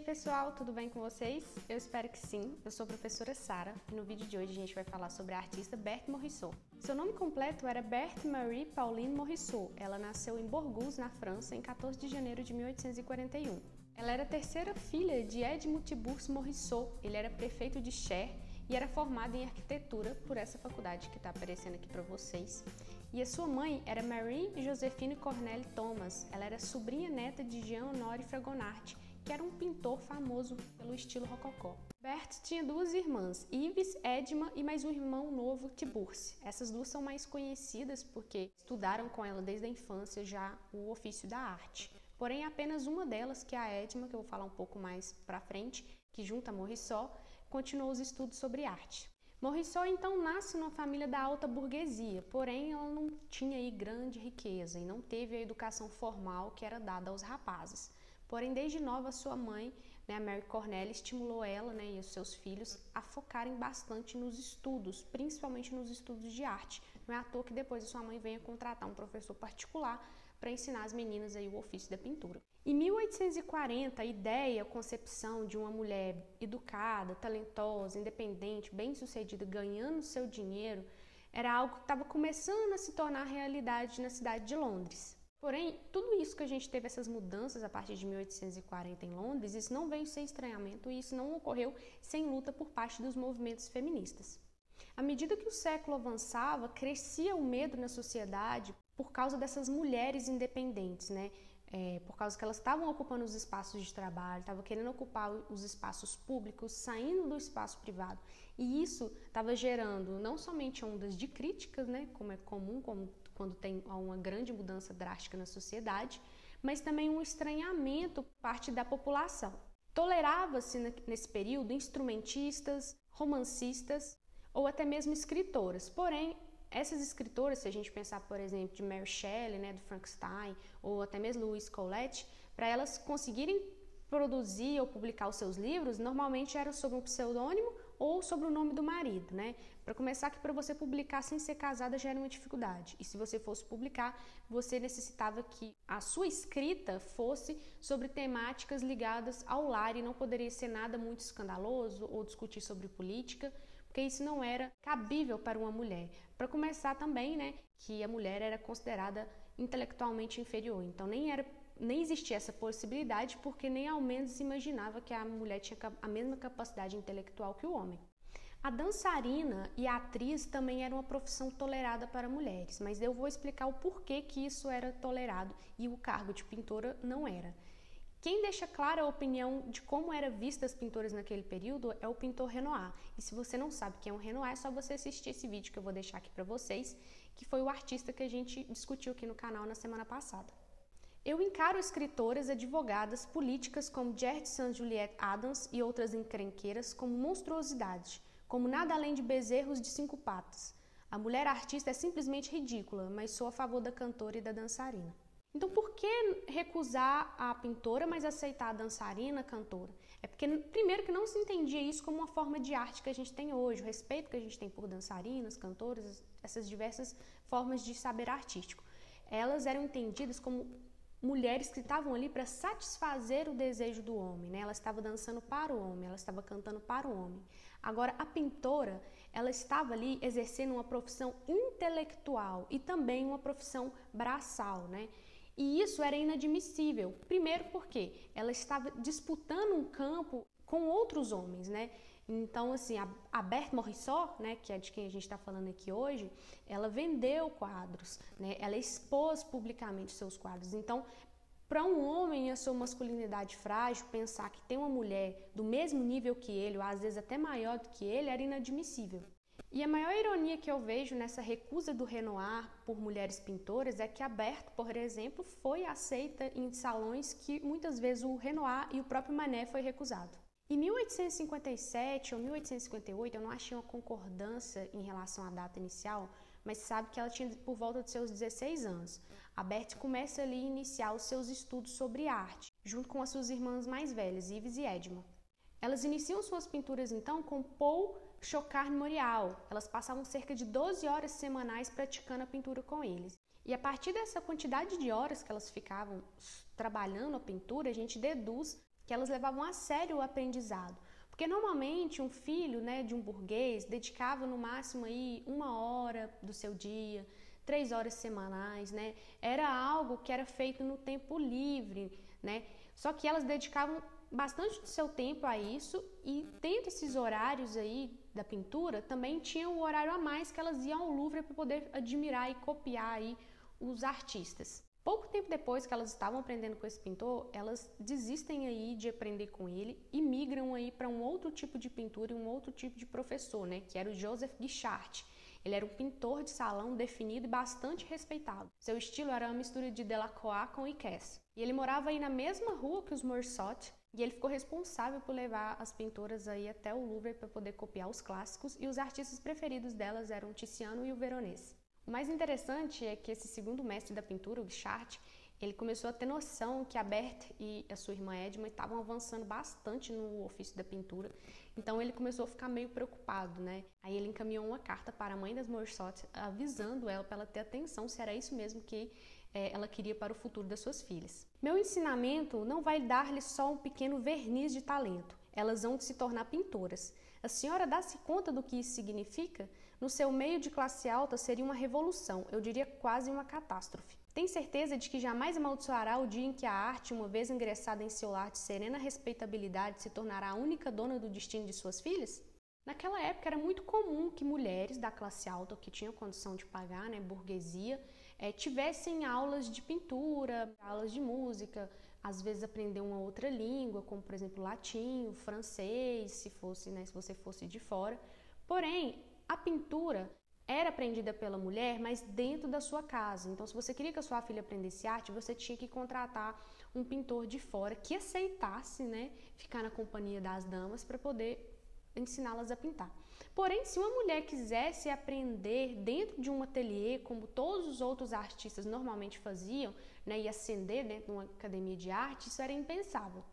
pessoal, tudo bem com vocês? Eu espero que sim. Eu sou a professora Sara e no vídeo de hoje a gente vai falar sobre a artista Berthe Morisot. Seu nome completo era Berthe Marie Pauline Morisot. Ela nasceu em Bourgogne, na França, em 14 de janeiro de 1841. Ela era a terceira filha de Edmond Tiburce Morisot. Ele era prefeito de Cher e era formada em arquitetura por essa faculdade que está aparecendo aqui para vocês. E a sua mãe era Marie Josephine Cornélie Thomas. Ela era sobrinha neta de Jean-Honoré Fragonard, que era um pintor famoso pelo estilo rococó. Berthe tinha duas irmãs, Ives, Edma e mais um irmão novo, Tiburce. Essas duas são mais conhecidas porque estudaram com ela desde a infância já o ofício da arte. Porém, apenas uma delas, que é a Edma, que eu vou falar um pouco mais pra frente, que junto a Morisot, continuou os estudos sobre arte. Morisot então nasce numa família da alta burguesia, porém ela não tinha aí grande riqueza e não teve a educação formal que era dada aos rapazes. Porém, desde nova, sua mãe, a Marie Cornélie, estimulou ela e os seus filhos a focarem bastante nos estudos, principalmente nos estudos de arte. Não é à toa que depois a sua mãe venha contratar um professor particular para ensinar as meninas aí o ofício da pintura. Em 1840, a ideia, a concepção de uma mulher educada, talentosa, independente, bem-sucedida, ganhando seu dinheiro, era algo que estava começando a se tornar realidade na cidade de Londres. Porém, tudo isso que a gente teve, essas mudanças a partir de 1840 em Londres, isso não veio sem estranhamento e isso não ocorreu sem luta por parte dos movimentos feministas. À medida que o século avançava, crescia o medo na sociedade por causa dessas mulheres independentes, por causa que elas estavam ocupando os espaços de trabalho, estavam querendo ocupar os espaços públicos, saindo do espaço privado. E isso estava gerando não somente ondas de críticas, como é comum quando tem uma grande mudança drástica na sociedade, mas também um estranhamento por parte da população. Tolerava-se nesse período instrumentistas, romancistas ou até mesmo escritoras. Porém, essas escritoras, se a gente pensar, por exemplo, de Mary Shelley, do Frankenstein, ou até mesmo Louise Colette, para elas conseguirem produzir ou publicar os seus livros, normalmente era sob um pseudônimo ou sobre o nome do marido, Para começar, que para você publicar sem ser casada já era uma dificuldade. E se você fosse publicar, você necessitava que a sua escrita fosse sobre temáticas ligadas ao lar e não poderia ser nada muito escandaloso ou discutir sobre política, porque isso não era cabível para uma mulher. Para começar também, que a mulher era considerada intelectualmente inferior. Então nem existia essa possibilidade, porque nem ao menos se imaginava que a mulher tinha a mesma capacidade intelectual que o homem. A dançarina e a atriz também era uma profissão tolerada para mulheres, mas eu vou explicar o porquê que isso era tolerado e o cargo de pintora não era. Quem deixa clara a opinião de como eram vistas as pintoras naquele período é o pintor Renoir. E se você não sabe quem é o Renoir, é só você assistir esse vídeo que eu vou deixar aqui para vocês, que foi o artista que a gente discutiu aqui no canal na semana passada. Eu encaro escritoras, advogadas, políticas como Gertrude St. Juliette Adams e outras encrenqueiras como monstruosidade, como nada além de bezerros de 5 patas. A mulher artista é simplesmente ridícula, mas sou a favor da cantora e da dançarina. Então, por que recusar a pintora, mas aceitar a dançarina, a cantora? É porque, primeiro, que não se entendia isso como uma forma de arte que a gente tem hoje, o respeito que a gente tem por dançarinas, cantoras, essas diversas formas de saber artístico. Elas eram entendidas como mulheres que estavam ali para satisfazer o desejo do homem, Ela estava dançando para o homem, ela estava cantando para o homem. Agora, a pintora, ela estava ali exercendo uma profissão intelectual e também uma profissão braçal, E isso era inadmissível. Primeiro porque ela estava disputando um campo com outros homens, Então, assim, a Berthe Morisot, que é de quem a gente está falando aqui hoje, ela vendeu quadros, Ela expôs publicamente seus quadros. Então, para um homem, a sua masculinidade frágil, pensar que tem uma mulher do mesmo nível que ele, ou às vezes até maior do que ele, era inadmissível. E a maior ironia que eu vejo nessa recusa do Renoir por mulheres pintoras é que a Berthe, por exemplo, foi aceita em salões que muitas vezes o Renoir e o próprio Manet foi recusado. Em 1857 ou 1858, eu não achei uma concordância em relação à data inicial, mas sabe que ela tinha por volta de seus 16 anos. A Berthe começa ali a iniciar os seus estudos sobre arte, junto com as suas irmãs mais velhas, Ives e Edma. Elas iniciam suas pinturas então com Paul Choquard Morial. Elas passavam cerca de 12 horas semanais praticando a pintura com eles. E a partir dessa quantidade de horas que elas ficavam trabalhando a pintura, a gente deduz que elas levavam a sério o aprendizado. Porque normalmente um filho, né, de um burguês dedicava no máximo aí 1 hora do seu dia, 3 horas semanais, né? Era algo que era feito no tempo livre, né? Só que elas dedicavam bastante do seu tempo a isso e dentro desses horários aí da pintura também tinha o horário a mais que elas iam ao Louvre para poder admirar e copiar aí os artistas. Pouco tempo depois que elas estavam aprendendo com esse pintor, elas desistem aí de aprender com ele e migram aí para um outro tipo de pintura e um outro tipo de professor, né, que era o Joseph Guichard. Ele era um pintor de salão definido e bastante respeitado. Seu estilo era uma mistura de Delacroix com Iquesse. E ele morava aí na mesma rua que os Morisot, e ele ficou responsável por levar as pintoras aí até o Louvre para poder copiar os clássicos, e os artistas preferidos delas eram o Tiziano e o Veronese. O mais interessante é que esse segundo mestre da pintura, o Guichard, ele começou a ter noção que a Berthe e a sua irmã Edma estavam avançando bastante no ofício da pintura, então ele começou a ficar meio preocupado, né? Aí ele encaminhou uma carta para a mãe das Morisot, avisando ela para ela ter atenção se era isso mesmo que ela queria para o futuro das suas filhas. Meu ensinamento não vai dar-lhe só um pequeno verniz de talento, elas vão se tornar pintoras. A senhora dá-se conta do que isso significa? No seu meio de classe alta seria uma revolução, eu diria quase uma catástrofe. Tem certeza de que jamais amaldiçoará o dia em que a arte, uma vez ingressada em seu lar de serena respeitabilidade, se tornará a única dona do destino de suas filhas? Naquela época era muito comum que mulheres da classe alta, que tinham condição de pagar, né, burguesia, tivessem aulas de pintura, aulas de música, às vezes aprender uma outra língua, como por exemplo latim, francês, se você fosse de fora. Porém, a pintura era aprendida pela mulher, mas dentro da sua casa. Então, se você queria que a sua filha aprendesse arte, você tinha que contratar um pintor de fora que aceitasse, né, ficar na companhia das damas para poder ensiná-las a pintar. Porém, se uma mulher quisesse aprender dentro de um ateliê, como todos os outros artistas normalmente faziam, né, e ascender dentro de uma academia de arte, isso era impensável.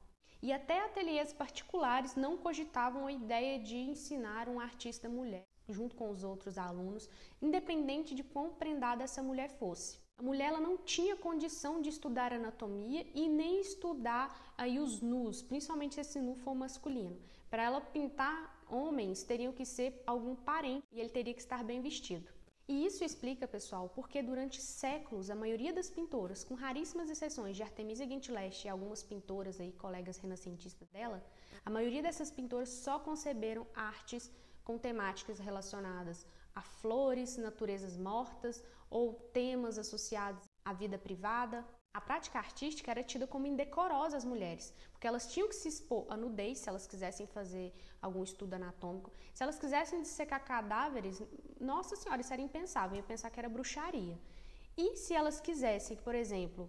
E até ateliês particulares não cogitavam a ideia de ensinar um artista mulher, junto com os outros alunos, independente de quão prendada essa mulher fosse. A mulher ela não tinha condição de estudar anatomia e nem estudar aí os nus, principalmente se esse nu for masculino. Para ela pintar homens, teriam que ser algum parente e ele teria que estar bem vestido. E isso explica, pessoal, porque durante séculos a maioria das pintoras, com raríssimas exceções de Artemisia Gentileschi e algumas pintoras aí, colegas renascentistas dela, a maioria dessas pintoras só conceberam artes com temáticas relacionadas a flores, naturezas mortas ou temas associados à vida privada. A prática artística era tida como indecorosa às mulheres, porque elas tinham que se expor à nudez se elas quisessem fazer algum estudo anatômico. Se elas quisessem dissecar cadáveres, nossa senhora, isso era impensável, ia pensar que era bruxaria. E se elas quisessem, por exemplo,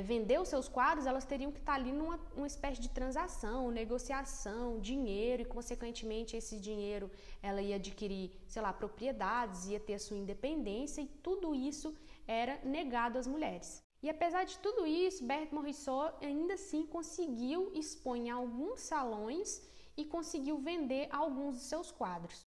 vender os seus quadros, elas teriam que estar ali numa espécie de transação, negociação, dinheiro, e consequentemente esse dinheiro ela ia adquirir, sei lá, propriedades, ia ter a sua independência, e tudo isso era negado às mulheres. E apesar de tudo isso, Berthe Morisot ainda assim conseguiu expor em alguns salões e conseguiu vender alguns de seus quadros.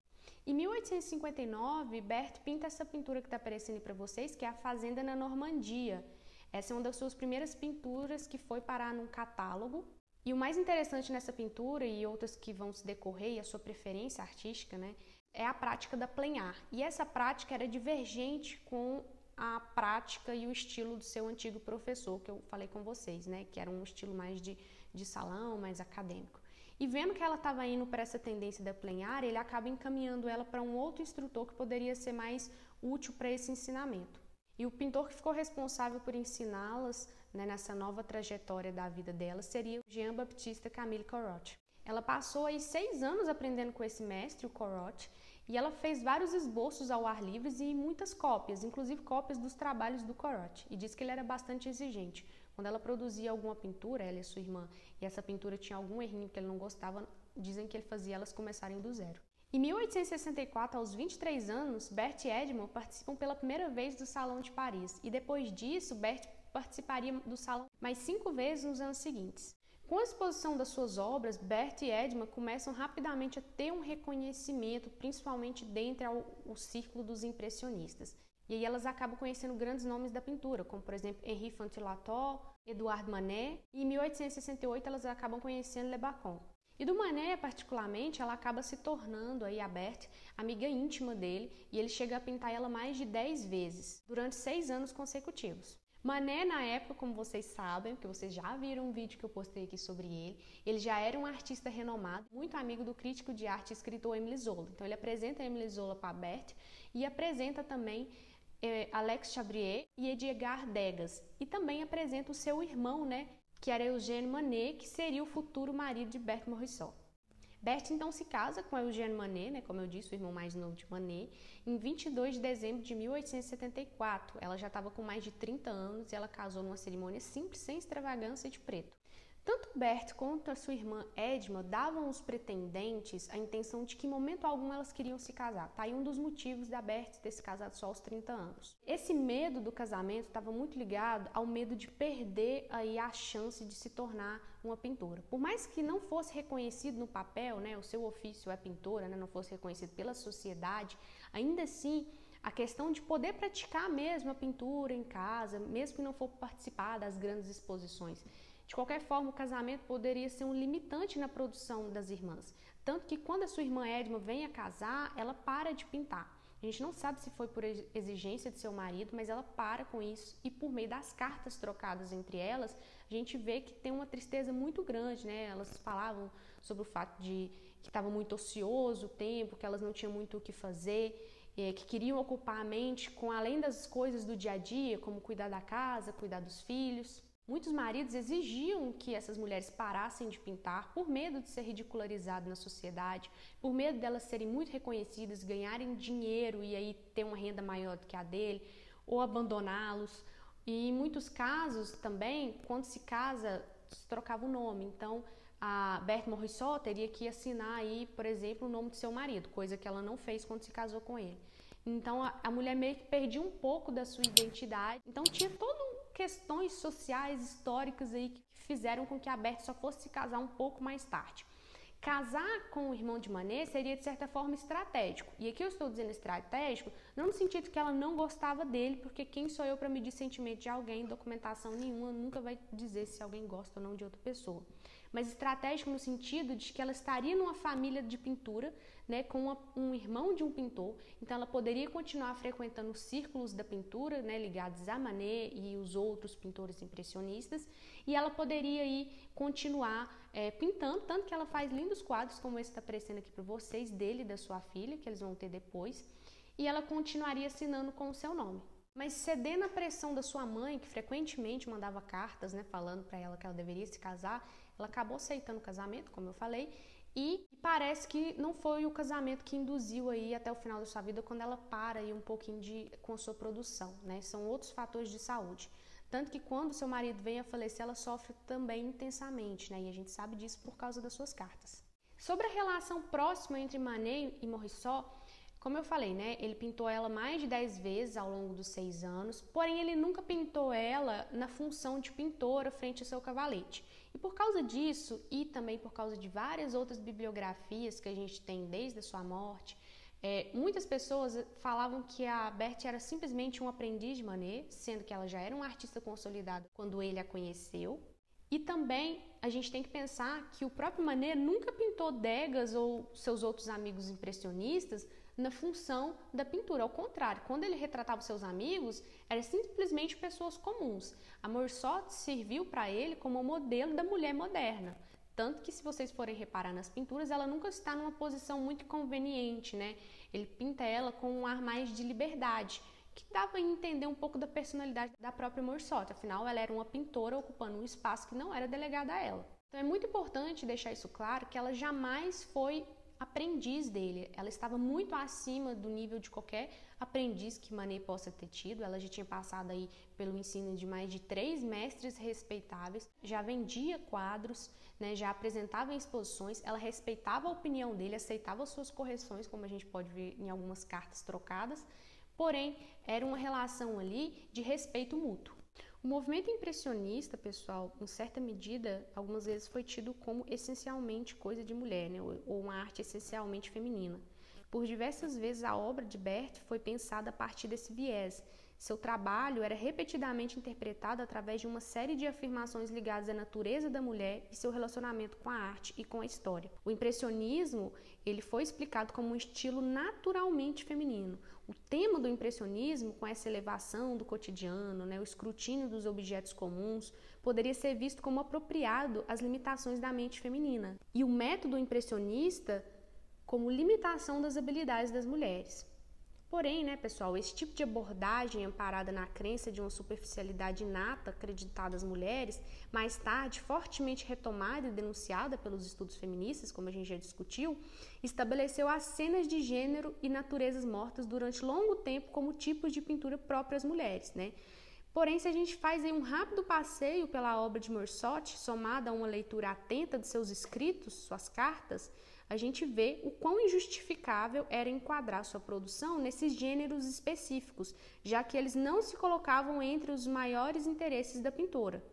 Em 1859, Berthe pinta essa pintura que está aparecendo para vocês, que é a Fazenda na Normandia. Essa é uma das suas primeiras pinturas que foi parar num catálogo. E o mais interessante nessa pintura e outras que vão se decorrer, e a sua preferência artística, né, é a prática da plein art. E essa prática era divergente com a prática e o estilo do seu antigo professor, que eu falei com vocês, né, que era um estilo mais de salão, mais acadêmico. E vendo que ela estava indo para essa tendência da plein art, ele acaba encaminhando ela para um outro instrutor que poderia ser mais útil para esse ensinamento. E o pintor que ficou responsável por ensiná-las, né, nessa nova trajetória da vida dela seria Jean-Baptiste Camille Corot. Ela passou aí 6 anos aprendendo com esse mestre, o Corot, e ela fez vários esboços ao ar livre e muitas cópias, inclusive cópias dos trabalhos do Corot, e diz que ele era bastante exigente. Quando ela produzia alguma pintura, ela e sua irmã, e essa pintura tinha algum errinho que ele não gostava, dizem que ele fazia elas começarem do zero. Em 1864, aos 23 anos, Berthe e Edmond participam pela primeira vez do Salão de Paris, e depois disso, Berthe participaria do Salão mais 5 vezes nos anos seguintes. Com a exposição das suas obras, Berthe e Edmond começam rapidamente a ter um reconhecimento, principalmente dentro do círculo dos impressionistas. E aí elas acabam conhecendo grandes nomes da pintura, como por exemplo Henri Fantin-Latour, Edouard Manet, e em 1868 elas acabam conhecendo Le Bacon. E do Manet, particularmente, ela acaba se tornando aí a Berthe amiga íntima dele, e ele chega a pintar ela mais de 10 vezes, durante 6 anos consecutivos. Manet, na época, como vocês sabem, porque vocês já viram um vídeo que eu postei aqui sobre ele já era um artista renomado, muito amigo do crítico de arte e escritor Émile Zola. Então ele apresenta Émile Zola para Berthe e apresenta também Alex Chabrier e Edgar Degas. E também apresenta o seu irmão, né, que era Eugène Manet, que seria o futuro marido de Berthe Morisot. Berthe então se casa com Eugène Manet, né, como eu disse, o irmão mais novo de Manet, em 22 de dezembro de 1874. Ela já estava com mais de 30 anos e ela casou numa cerimônia simples, sem extravagância, de preto. Tanto Berthe quanto a sua irmã Edma davam aos pretendentes a intenção de que em momento algum elas queriam se casar. Tá aí um dos motivos da Berthe ter se casado só aos 30 anos. Esse medo do casamento estava muito ligado ao medo de perder aí a chance de se tornar uma pintora. Por mais que não fosse reconhecido no papel, né, o seu ofício é pintora, né, não fosse reconhecido pela sociedade, ainda assim a questão de poder praticar mesmo a pintura em casa, mesmo que não for participar das grandes exposições. De qualquer forma, o casamento poderia ser um limitante na produção das irmãs. Tanto que quando a sua irmã Edma vem a casar, ela para de pintar. A gente não sabe se foi por exigência de seu marido, mas ela para com isso. E por meio das cartas trocadas entre elas, a gente vê que tem uma tristeza muito grande, né? Elas falavam sobre o fato de que estava muito ocioso o tempo, que elas não tinham muito o que fazer, que queriam ocupar a mente com além das coisas do dia a dia, como cuidar da casa, cuidar dos filhos. Muitos maridos exigiam que essas mulheres parassem de pintar por medo de ser ridicularizadas na sociedade, por medo delas serem muito reconhecidas, ganharem dinheiro e aí ter uma renda maior do que a dele, ou abandoná-los. E em muitos casos também, quando se casa, se trocava o nome. Então, a Berthe Morisot teria que assinar aí, por exemplo, o nome do seu marido, coisa que ela não fez quando se casou com ele. Então, a mulher meio que perdia um pouco da sua identidade. Então, tinha todo questões sociais, históricas aí que fizeram com que a Berthe só fosse se casar um pouco mais tarde. Casar com o irmão de Manet seria, de certa forma, estratégico. E aqui eu estou dizendo estratégico, não no sentido que ela não gostava dele, porque quem sou eu para medir sentimento de alguém? Documentação nenhuma nunca vai dizer se alguém gosta ou não de outra pessoa. Mas estratégico no sentido de que ela estaria numa família de pintura, né, com um irmão de um pintor, então ela poderia continuar frequentando os círculos da pintura, né, ligados a Manet e os outros pintores impressionistas, e ela poderia aí continuar pintando, tanto que ela faz lindos quadros como esse que está aparecendo aqui para vocês, dele e da sua filha, que eles vão ter depois, e ela continuaria assinando com o seu nome. Mas cedendo à pressão da sua mãe, que frequentemente mandava cartas, né, falando para ela que ela deveria se casar, ela acabou aceitando o casamento, como eu falei, e parece que não foi o casamento que induziu aí até o final da sua vida, quando ela para aí um pouquinho com a sua produção, né? São outros fatores de saúde. Tanto que quando seu marido vem a falecer, ela sofre também intensamente, né? E a gente sabe disso por causa das suas cartas. Sobre a relação próxima entre Manet e Morisot, como eu falei, né? Ele pintou ela mais de 10 vezes ao longo dos 6 anos, porém ele nunca pintou ela na função de pintora frente ao seu cavalete. E por causa disso, e também por causa de várias outras bibliografias que a gente tem desde a sua morte, muitas pessoas falavam que a Berthe era simplesmente um aprendiz de Manet, sendo que ela já era uma artista consolidada quando ele a conheceu. E também a gente tem que pensar que o próprio Manet nunca pintou Degas ou seus outros amigos impressionistas na função da pintura. Ao contrário, quando ele retratava seus amigos, eram simplesmente pessoas comuns. A Morisot serviu para ele como modelo da mulher moderna. Tanto que, se vocês forem reparar nas pinturas, ela nunca está numa posição muito conveniente, né? Ele pinta ela com um ar mais de liberdade, que dava a entender um pouco da personalidade da própria Morisot. Afinal, ela era uma pintora ocupando um espaço que não era delegado a ela. Então, é muito importante deixar isso claro, que ela jamais foi aprendiz dele. Ela estava muito acima do nível de qualquer aprendiz que Manet possa ter tido. Ela já tinha passado aí pelo ensino de mais de 3 mestres respeitáveis, já vendia quadros, né, já apresentava em exposições, ela respeitava a opinião dele, aceitava suas correções, como a gente pode ver em algumas cartas trocadas, porém era uma relação ali de respeito mútuo. O movimento impressionista, pessoal, em certa medida, algumas vezes foi tido como essencialmente coisa de mulher, né? Ou uma arte essencialmente feminina. Por diversas vezes a obra de Berthe foi pensada a partir desse viés, Seu trabalho era repetidamente interpretado através de uma série de afirmações ligadas à natureza da mulher e seu relacionamento com a arte e com a história. O impressionismo, ele foi explicado como um estilo naturalmente feminino. O tema do impressionismo, com essa elevação do cotidiano, o escrutínio dos objetos comuns, poderia ser visto como apropriado às limitações da mente feminina. E o método impressionista como limitação das habilidades das mulheres. Porém, pessoal, esse tipo de abordagem amparada na crença de uma superficialidade inata acreditada às mulheres, mais tarde fortemente retomada e denunciada pelos estudos feministas, como a gente já discutiu, estabeleceu as cenas de gênero e naturezas mortas durante longo tempo como tipos de pintura próprias às mulheres, Porém, se a gente faz aí um rápido passeio pela obra de Morisot, somada a uma leitura atenta de seus escritos, suas cartas, a gente vê o quão injustificável era enquadrar sua produção nesses gêneros específicos, já que eles não se colocavam entre os maiores interesses da pintora.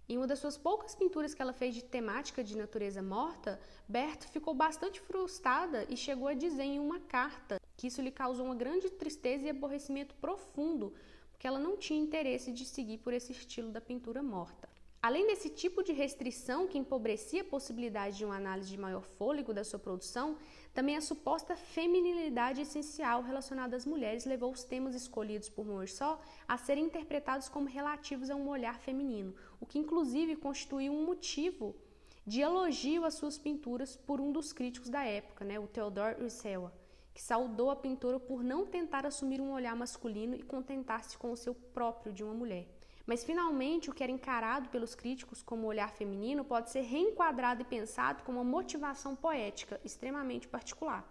Em uma das suas poucas pinturas que ela fez de temática de natureza morta, Berta ficou bastante frustrada e chegou a dizer em uma carta que isso lhe causou uma grande tristeza e aborrecimento profundo, porque ela não tinha interesse de seguir por esse estilo da pintura morta. Além desse tipo de restrição que empobrecia a possibilidade de uma análise de maior fôlego da sua produção, também a suposta feminilidade essencial relacionada às mulheres levou os temas escolhidos por Morisot a serem interpretados como relativos a um olhar feminino, o que inclusive constituiu um motivo de elogio às suas pinturas por um dos críticos da época, o Theodor Herzl, que saudou a pintora por não tentar assumir um olhar masculino e contentar-se com o seu próprio de uma mulher. Mas, finalmente, o que era encarado pelos críticos como olhar feminino pode ser reenquadrado e pensado como uma motivação poética extremamente particular.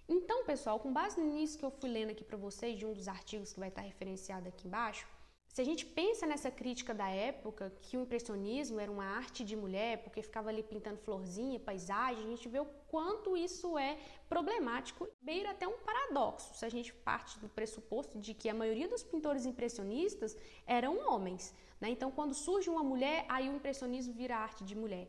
Então, pessoal, com base nisso que eu fui lendo aqui para vocês, de um dos artigos que vai estar referenciado aqui embaixo, se a gente pensa nessa crítica da época, que o impressionismo era uma arte de mulher, porque ficava ali pintando florzinha, paisagem, a gente vê o quanto isso é problemático, beira até um paradoxo, se a gente parte do pressuposto de que a maioria dos pintores impressionistas eram homens, Então, quando surge uma mulher, aí o impressionismo vira arte de mulher.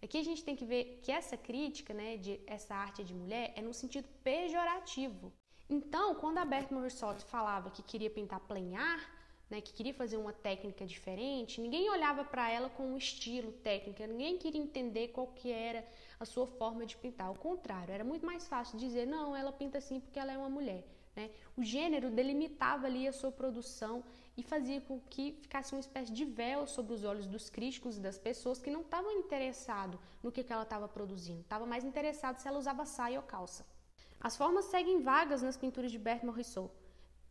Aqui a gente tem que ver que essa crítica, de essa arte de mulher, é no sentido pejorativo. Então, quando a Berthe Morisot falava que queria pintar plein art, que queria fazer uma técnica diferente, ninguém olhava para ela com um estilo técnico, ninguém queria entender qual que era a sua forma de pintar. Ao contrário, era muito mais fácil dizer, não, ela pinta assim porque ela é uma mulher. O gênero delimitava ali a sua produção e fazia com que ficasse uma espécie de véu sobre os olhos dos críticos e das pessoas que não estavam interessados no que ela estava produzindo, estavam mais interessados se ela usava saia ou calça. As formas seguem vagas nas pinturas de Berthe Morisot,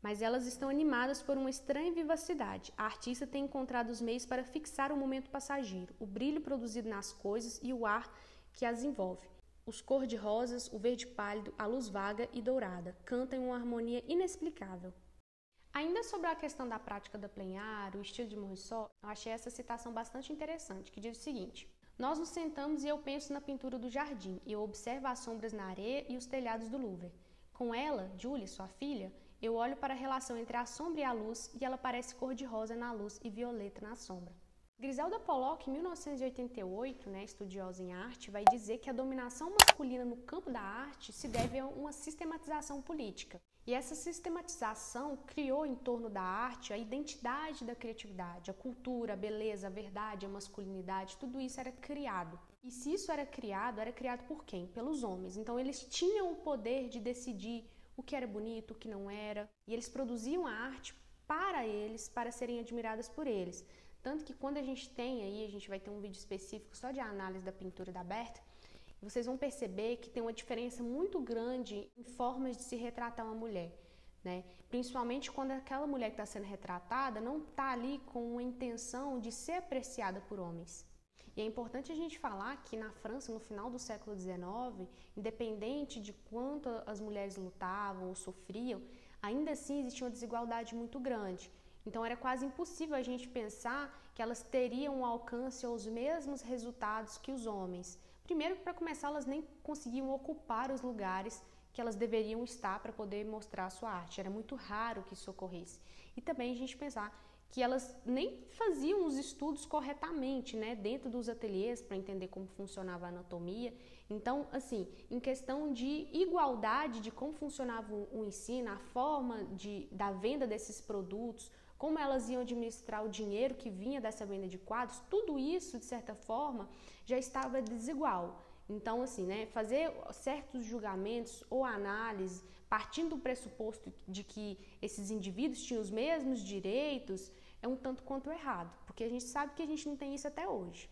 mas elas estão animadas por uma estranha vivacidade. A artista tem encontrado os meios para fixar o momento passageiro, o brilho produzido nas coisas e o ar que as envolve. Os cor-de-rosas, o verde pálido, a luz vaga e dourada cantam em uma harmonia inexplicável. Ainda sobre a questão da prática da plein art, o estilo de Morisot, eu achei essa citação bastante interessante, que diz o seguinte: nós nos sentamos e eu penso na pintura do jardim, e eu observo as sombras na areia e os telhados do Louvre. Com ela, Julie, sua filha, eu olho para a relação entre a sombra e a luz e ela parece cor-de-rosa na luz e violeta na sombra. Griselda Pollock, em 1988, estudiosa em arte, vai dizer que a dominação masculina no campo da arte se deve a uma sistematização política. E essa sistematização criou em torno da arte a identidade da criatividade, a cultura, a beleza, a verdade, a masculinidade, tudo isso era criado. E se isso era criado por quem? Pelos homens. Então eles tinham o poder de decidir o que era bonito, o que não era, e eles produziam a arte para eles, para serem admiradas por eles. Tanto que quando a gente vai ter um vídeo específico só de análise da pintura da Berthe, vocês vão perceber que tem uma diferença muito grande em formas de se retratar uma mulher, Principalmente quando aquela mulher que está sendo retratada não está ali com a intenção de ser apreciada por homens. E é importante a gente falar que na França, no final do século XIX, independente de quanto as mulheres lutavam ou sofriam, ainda assim existia uma desigualdade muito grande. Então era quase impossível a gente pensar que elas teriam alcance aos mesmos resultados que os homens. Primeiro, para começar, elas nem conseguiam ocupar os lugares que elas deveriam estar para poder mostrar a sua arte. Era muito raro que isso ocorresse. E também a gente pensar que elas nem faziam os estudos corretamente, né, dentro dos ateliês para entender como funcionava a anatomia. Então, assim, em questão de igualdade de como funcionava o ensino, a forma da venda desses produtos, como elas iam administrar o dinheiro que vinha dessa venda de quadros, tudo isso, de certa forma, já estava desigual. Então, assim, né, fazer certos julgamentos ou análise, partindo do pressuposto de que esses indivíduos tinham os mesmos direitos, é um tanto quanto errado, porque a gente sabe que a gente não tem isso até hoje.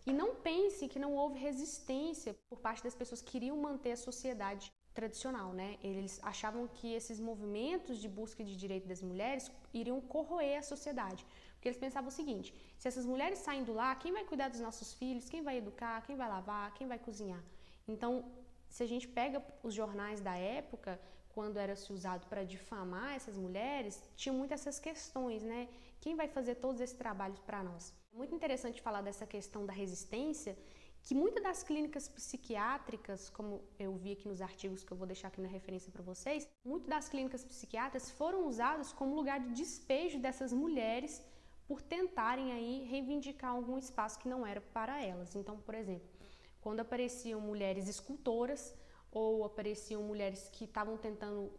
E não pense que não houve resistência por parte das pessoas que queriam manter a sociedade tradicional, né? Eles achavam que esses movimentos de busca de direito das mulheres iriam corroer a sociedade, porque eles pensavam o seguinte: se essas mulheres saindo lá, quem vai cuidar dos nossos filhos, quem vai educar, quem vai lavar, quem vai cozinhar? Então, se a gente pega os jornais da época, quando era se usado para difamar essas mulheres, tinha muitas essas questões, né? Quem vai fazer todos esses trabalhos para nós? É muito interessante falar dessa questão da resistência, que muitas das clínicas psiquiátricas, como eu vi aqui nos artigos que eu vou deixar aqui na referência para vocês, muitas das clínicas psiquiátricas foram usadas como lugar de despejo dessas mulheres por tentarem aí reivindicar algum espaço que não era para elas. Então, por exemplo, quando apareciam mulheres escultoras ou apareciam mulheres que estavam tentando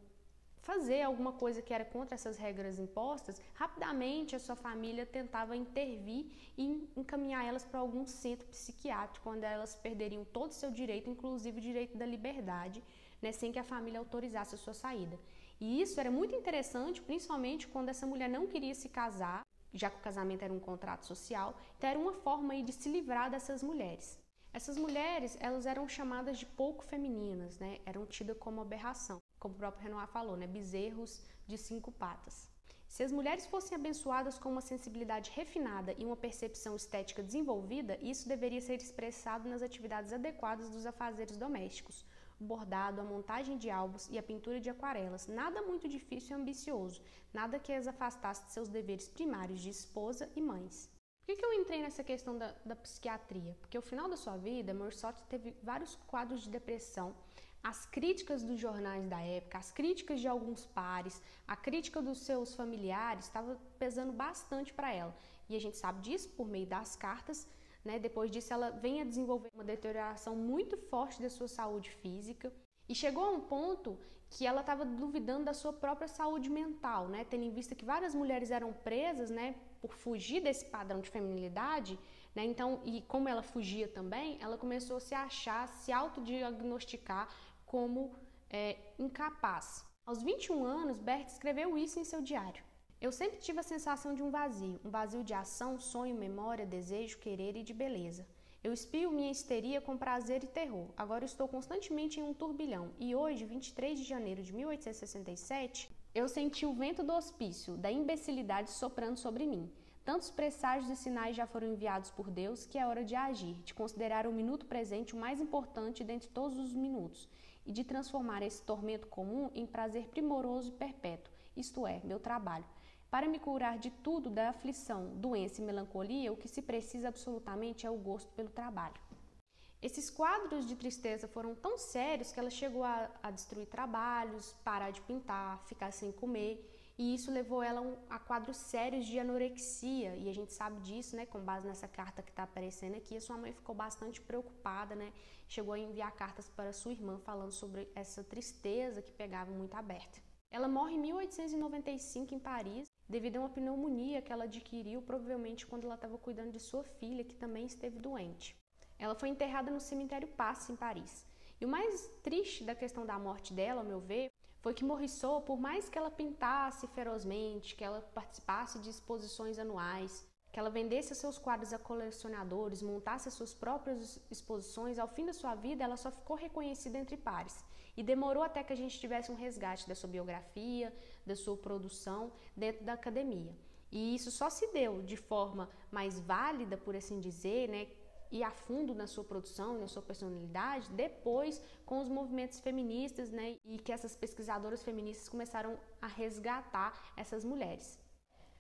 fazer alguma coisa que era contra essas regras impostas, rapidamente a sua família tentava intervir e encaminhar elas para algum centro psiquiátrico, onde elas perderiam todo o seu direito, inclusive o direito da liberdade, né, sem que a família autorizasse a sua saída. E isso era muito interessante, principalmente quando essa mulher não queria se casar, já que o casamento era um contrato social, então era uma forma aí de se livrar dessas mulheres. Essas mulheres, elas eram chamadas de pouco femininas, né? Eram tidas como aberração, como o próprio Renoir falou, né? Bezerros de 5 patas. Se as mulheres fossem abençoadas com uma sensibilidade refinada e uma percepção estética desenvolvida, isso deveria ser expressado nas atividades adequadas dos afazeres domésticos. O bordado, a montagem de álbuns e a pintura de aquarelas, nada muito difícil e ambicioso, nada que as afastasse de seus deveres primários de esposa e mães. Por que eu entrei nessa questão da psiquiatria? Porque ao final da sua vida, Morisot teve vários quadros de depressão. As críticas dos jornais da época, as críticas de alguns pares, a crítica dos seus familiares estava pesando bastante para ela. E a gente sabe disso por meio das cartas, né? Depois disso, ela vem a desenvolver uma deterioração muito forte da sua saúde física. E chegou a um ponto que ela estava duvidando da sua própria saúde mental, né? Tendo em vista que várias mulheres eram presas, né, por fugir desse padrão de feminilidade, né? Então, e como ela fugia também, ela começou a se achar, se autodiagnosticar como incapaz. Aos 21 anos, Berta escreveu isso em seu diário. Eu sempre tive a sensação de um vazio de ação, sonho, memória, desejo, querer e de beleza. Eu espio minha histeria com prazer e terror. Agora estou constantemente em um turbilhão. E hoje, 23 de janeiro de 1867, eu senti o vento do hospício, da imbecilidade soprando sobre mim. Tantos presságios e sinais já foram enviados por Deus que é hora de agir, de considerar o minuto presente o mais importante dentre todos os minutos e de transformar esse tormento comum em prazer primoroso e perpétuo, isto é, meu trabalho. Para me curar de tudo, da aflição, doença e melancolia, o que se precisa absolutamente é o gosto pelo trabalho. Esses quadros de tristeza foram tão sérios que ela chegou a destruir trabalhos, parar de pintar, ficar sem comer, e isso levou ela a quadros sérios de anorexia, e a gente sabe disso, né, com base nessa carta que está aparecendo aqui. A sua mãe ficou bastante preocupada, né, chegou a enviar cartas para sua irmã falando sobre essa tristeza que pegava muito a Berta. Ela morre em 1895 em Paris, devido a uma pneumonia que ela adquiriu provavelmente quando ela estava cuidando de sua filha, que também esteve doente. Ela foi enterrada no cemitério Passy, em Paris. E o mais triste da questão da morte dela, ao meu ver, foi que Morisot, por mais que ela pintasse ferozmente, que ela participasse de exposições anuais, que ela vendesse seus quadros a colecionadores, montasse as suas próprias exposições, ao fim da sua vida ela só ficou reconhecida entre pares. E demorou até que a gente tivesse um resgate da sua biografia, da sua produção dentro da academia. E isso só se deu de forma mais válida, por assim dizer, né, e a fundo na sua produção e na sua personalidade, depois com os movimentos feministas, né, e que essas pesquisadoras feministas começaram a resgatar essas mulheres.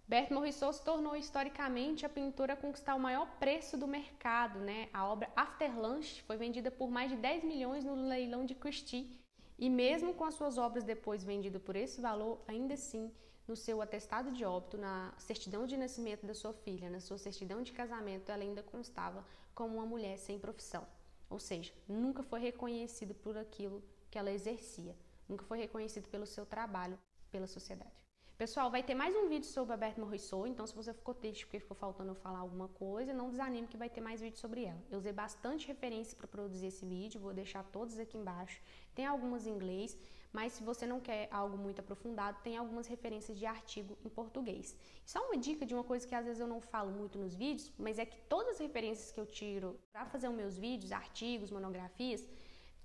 Berthe Morisot se tornou historicamente a pintora a conquistar o maior preço do mercado, né? A obra Afterlunch foi vendida por mais de 10 milhões no leilão de Christie, e mesmo com as suas obras depois vendidas por esse valor, ainda assim no seu atestado de óbito, na certidão de nascimento da sua filha, na sua certidão de casamento, ela ainda constava como uma mulher sem profissão. Ou seja, nunca foi reconhecido por aquilo que ela exercia, nunca foi reconhecido pelo seu trabalho, pela sociedade. Pessoal, vai ter mais um vídeo sobre a Berthe Morisot, então se você ficou triste porque ficou faltando eu falar alguma coisa, não desanime que vai ter mais vídeo sobre ela. Eu usei bastante referência para produzir esse vídeo, vou deixar todas aqui embaixo. Tem algumas em inglês, mas se você não quer algo muito aprofundado, tem algumas referências de artigo em português. Só uma dica de uma coisa que às vezes eu não falo muito nos vídeos, mas é que todas as referências que eu tiro para fazer os meus vídeos, artigos, monografias,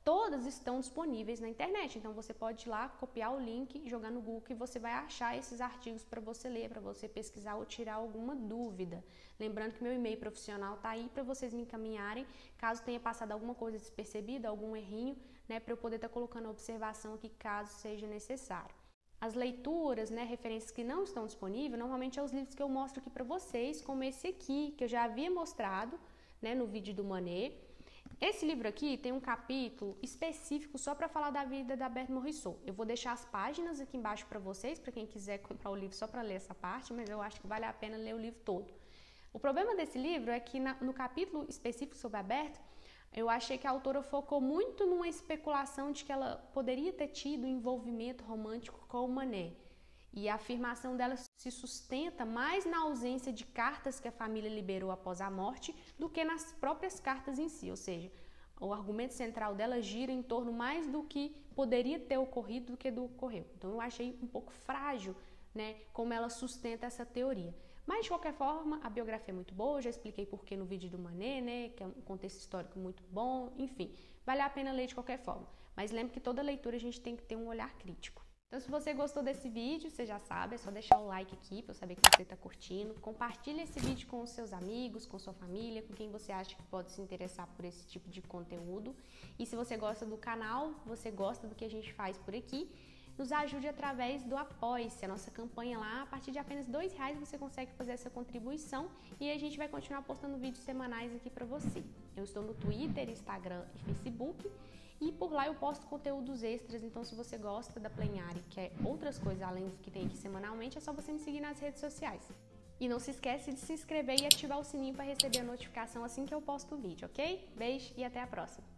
todas estão disponíveis na internet, então você pode ir lá, copiar o link, jogar no Google e você vai achar esses artigos para você ler, para você pesquisar ou tirar alguma dúvida. Lembrando que meu e-mail profissional está aí para vocês me encaminharem, caso tenha passado alguma coisa despercebida, algum errinho, né, para eu poder estar colocando a observação aqui caso seja necessário. As leituras, né, referências que não estão disponíveis, normalmente são os livros que eu mostro aqui para vocês, como esse aqui, que eu já havia mostrado, né, no vídeo do Manet. Esse livro aqui tem um capítulo específico só para falar da vida da Berthe Morisot. Eu vou deixar as páginas aqui embaixo para vocês, para quem quiser comprar o livro só para ler essa parte, mas eu acho que vale a pena ler o livro todo. O problema desse livro é que no capítulo específico sobre a Berthe, eu achei que a autora focou muito numa especulação de que ela poderia ter tido um envolvimento romântico com o Manet. E a afirmação dela se sustenta mais na ausência de cartas que a família liberou após a morte do que nas próprias cartas em si. Ou seja, o argumento central dela gira em torno mais do que poderia ter ocorrido do que do que ocorreu. Então eu achei um pouco frágil, né, como ela sustenta essa teoria. Mas de qualquer forma, a biografia é muito boa, eu já expliquei porquê no vídeo do Manet, né, que é um contexto histórico muito bom, enfim, vale a pena ler de qualquer forma. Mas lembre que toda leitura a gente tem que ter um olhar crítico. Então, se você gostou desse vídeo, você já sabe, é só deixar o like aqui para eu saber que você está curtindo. Compartilhe esse vídeo com os seus amigos, com sua família, com quem você acha que pode se interessar por esse tipo de conteúdo. E se você gosta do canal, você gosta do que a gente faz por aqui, nos ajude através do Apoie-se, a nossa campanha lá. A partir de apenas R$2 você consegue fazer essa contribuição e a gente vai continuar postando vídeos semanais aqui para você. Eu estou no Twitter, Instagram e Facebook. E por lá eu posto conteúdos extras, então se você gosta da Plenária e quer outras coisas além do que tem aqui semanalmente, é só você me seguir nas redes sociais. E não se esquece de se inscrever e ativar o sininho para receber a notificação assim que eu posto o vídeo, ok? Beijo e até a próxima!